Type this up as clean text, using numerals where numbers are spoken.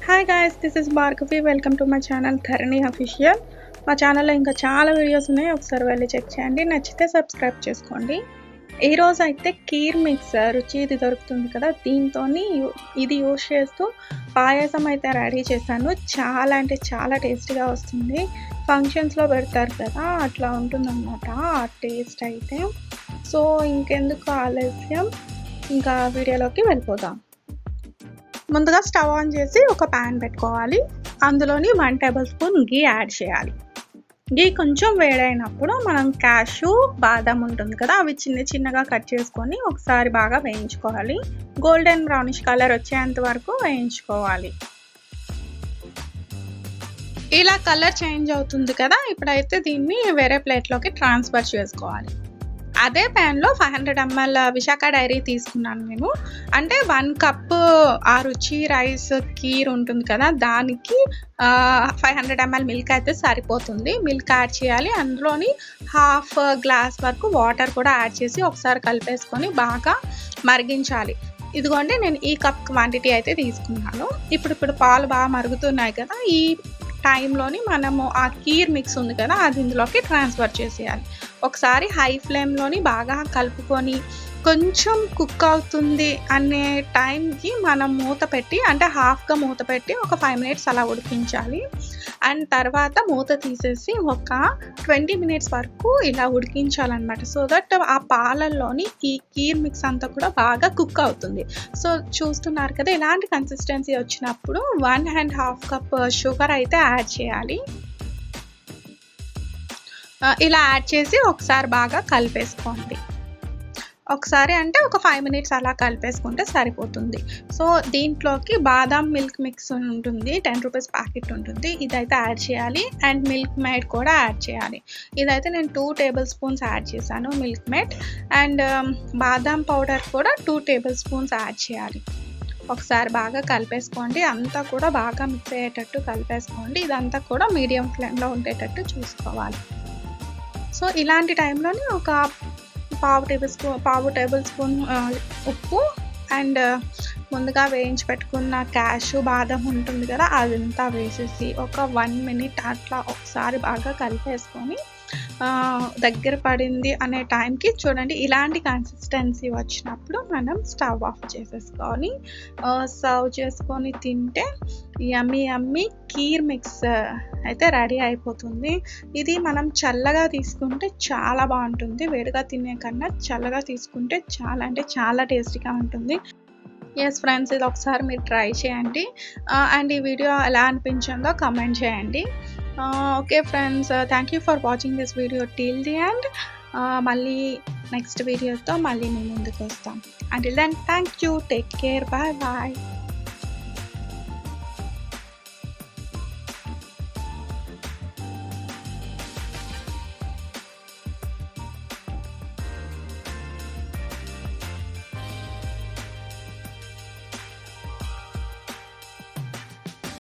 Hi guys, this is Bhargavi. Welcome to my channel Dharani official. మా ఛానల్లో ఇంకా చాలా వీడియోస్ ఉన్నాయి, ఒకసారి వెళ్ళి చెక్ చేయండి. నచ్చితే సబ్స్క్రైబ్ చేసుకోండి. ఈరోజు అయితే కీర్ మిక్స్ రుచి ఇది దొరుకుతుంది కదా, దీంతో ఇది యూజ్ చేస్తూ పాయసం అయితే రెడీ చేశాను. చాలా అంటే చాలా టేస్టీగా వస్తుంది. ఫంక్షన్స్లో పెడతారు కదా, అట్లా ఉంటుందన్నమాట ఆ టేస్ట్ అయితే. సో ఇంకెందుకు ఆలస్యం, ఇంకా వీడియోలోకి వెళ్ళిపోదాం. ముందుగా స్టవ్ ఆన్ చేసి ఒక ప్యాన్ పెట్టుకోవాలి. అందులోని 1 టేబుల్ స్పూన్ గీ యాడ్ చేయాలి. గీ కొంచెం వేడైనప్పుడు మనం క్యాషు, బాదం ఉంటుంది కదా, అవి చిన్న చిన్నగా కట్ చేసుకొని ఒకసారి బాగా వేయించుకోవాలి. గోల్డెన్ బ్రౌనిష్ కలర్ వచ్చేంత వరకు వేయించుకోవాలి. ఇలా కలర్ చేంజ్ అవుతుంది కదా, ఇప్పుడైతే దీన్ని వేరే ప్లేట్లోకి ట్రాన్స్ఫర్ చేసుకోవాలి. అదే ప్యాన్లో 500 ml విశాఖ డైరీ తీసుకున్నాను నేను. అంటే 1 కప్ ఆ రుచి రైస్ కీర్ ఉంటుంది కదా, దానికి 500 ml మిల్క్ అయితే సరిపోతుంది. మిల్క్ యాడ్ చేయాలి. అందులోని హాఫ్ గ్లాస్ వరకు వాటర్ కూడా యాడ్ చేసి ఒకసారి కలిపేసుకొని బాగా మరిగించాలి. ఇదిగోండి, నేను ఈ కప్ క్వాంటిటీ అయితే తీసుకున్నాను. ఇప్పుడు పాలు బాగా మరుగుతున్నాయి కదా, ఈ టైంలోని మనము ఆ కీర్ మిక్స్ ఉంది కదా, అది ఇందులోకి ట్రాన్స్ఫర్ చేసేయాలి. ఒకసారి హై ఫ్లేమ్లోని బాగా కలుపుకొని కొంచెం కుక్ అవుతుంది అనే టైంకి మనం మూత పెట్టి, అంటే హాఫ్గా మూత పెట్టి ఒక 5 minutes అలా ఉడికించాలి. అండ్ తర్వాత మూత తీసేసి ఒక 20 minutes వరకు ఇలా ఉడికించాలన్నమాట. సో దట్ ఆ పాలల్లోని ఈ కీర్ మిక్స్ అంతా కూడా బాగా కుక్ అవుతుంది. సో చూస్తున్నారు కదా, ఇలాంటి కన్సిస్టెన్సీ వచ్చినప్పుడు 1.5 cup షుగర్ అయితే యాడ్ చేయాలి. ఇలా యాడ్ చేసి ఒకసారి బాగా కలిపేసుకోండి. ఒకసారి అంటే ఒక 5 minutes అలా కలిపేసుకుంటే సరిపోతుంది. సో దీంట్లోకి బాదాం మిల్క్ మిక్స్ ఉంటుంది, 10 రూపీస్ ప్యాకెట్ ఉంటుంది, ఇదైతే యాడ్ చేయాలి. అండ్ మిల్క్ మేడ్ కూడా యాడ్ చేయాలి. ఇదైతే నేను 2 టేబుల్ స్పూన్స్ యాడ్ చేశాను milk made. And badam powder కూడా 2 టేబుల్ స్పూన్స్ యాడ్ చేయాలి. ఒకసారి బాగా కలిపేసుకోండి. అంతా కూడా బాగా మిక్స్ అయ్యేటట్టు కలిపేసుకోండి. ఇదంతా కూడా మీడియం ఫ్లేమ్లో ఉండేటట్టు చూసుకోవాలి. సో ఇలాంటి టైంలోని ఒక పావు టేబుల్ స్పూన్ ఉప్పు అండ్ ముందుగా వేయించి పెట్టుకున్న క్యాషు, బాదం ఉంటుంది కదా, అదంతా వేసేసి ఒక 1 minute అట్లా ఒకసారి బాగా కలిపేసుకొని దగ్గర పడింది అనే టైంకి చూడండి, ఇలాంటి కన్సిస్టెన్సీ వచ్చినప్పుడు మనం స్టవ్ ఆఫ్ చేసేసుకొని సర్వ్ చేసుకొని తింటే యమ్మీ కీర్ మిక్స్ అయితే రెడీ అయిపోతుంది. ఇది మనం చల్లగా తీసుకుంటే చాలా బాగుంటుంది. వేడిగా తినే కన్నా చల్లగా తీసుకుంటే చాలా అంటే చాలా టేస్టీగా ఉంటుంది. ఎస్ ఫ్రెండ్స్, ఇది ఒకసారి మీరు ట్రై చేయండి. అండ్ ఈ వీడియో ఎలా అనిపించిందో కమెంట్ చేయండి. Okay friends, thank you for watching this video till the end. మళ్ళీ నెక్స్ట్ వీడియోతో మళ్ళీ మేము ముందుకు వస్తాం. Until then thank you, take care, bye bye.